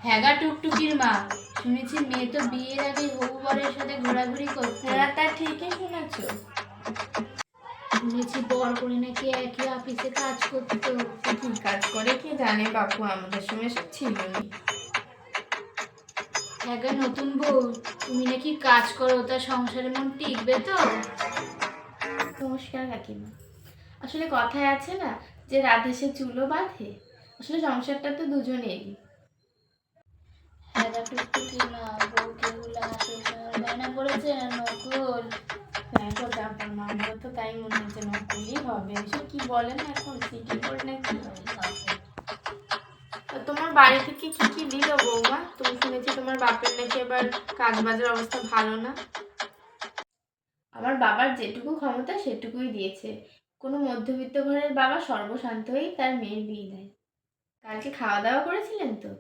হ্যাঁ গা টুকটুকির মা, শুনেছি মেয়ে তো বিয়ের আগে হবু বরের সাথে ঘোরাঘুরি করতে। হ্যাঁ, তা ঠিকই শুনেছো। শুনেছি বর করে নাকি একই অফিসে কাজ করতো। কি কাজ করে কি জানে বাপু, আমাদের সময় সব ছিল না। হ্যাঁ গা নতুন বউ, তুমি নাকি কাজ করো, তা সংসারে মন টিকবে তো? নমস্কার কাকিমা। আসলে কথায় আছে না যে রাধে সে চুলো বাঁধে, আসলে সংসারটা তো দুজনেরই। হ্যাঁ গা টুকটুকির মা, বউ কেগুলা আসল সোনার গয়না পড়েছে না নকল? হ্যাঁ গো জাপান মা, আমারও তো তাই মনে হচ্ছে নকলই হবে। এসব কি বলে না এখন সিটি গোল্ড নাকি। তা তোমার বাড়ি থেকে কি কি দিল বৌমা? তুমি শুনেছি তোমার বাপের নাকি এবার কাজ বাজের অবস্থা ভালো না। আমার বাবার যেটুকু ক্ষমতা সেটুকুই দিয়েছে। কোনো মধ্যবিত্ত ঘরের বাবা সর্বশান্ত হয়েই তার মেয়ের বিয়ে দেয়। কালকে খাওয়া দাওয়া করেছিলেন তো?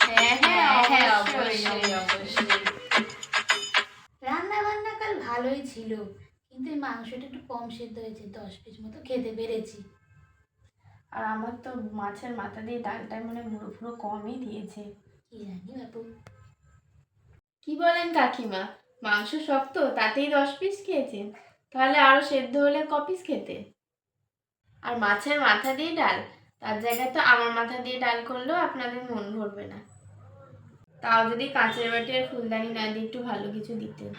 হ্যাঁ হ্যাঁ হ্যাঁ অবশ্যই অবশ্যই। রান্না বান্না কাল ভালোই ছিল, কিন্তু এই মাংসটা একটু কম সেদ্ধ হয়েছে, 10 পিস মতো খেতে পেরেছি। আর আমার তো মাছের মাথা দিয়ে ডালটায় মনে মুড়ো ফুড়ো কমই দিয়েছে। কি জানি বাপু। কি বলেন কাকিমা, মাংস শক্ত তাতেই 10 পিস খেয়েছেন? তাহলে আরো সেদ্ধ হলে ক পিস খেতে? আর মাছের মাথা দিয়ে ডাল, তার জায়গায় তো আমার মাথা দিয়ে ডাল করলেও আপনাদের মন ভরবে না। তাও যদি কাঁচের বাটি আর ফুলদানি না দিয়ে একটু ভালো কিছু দিতেন।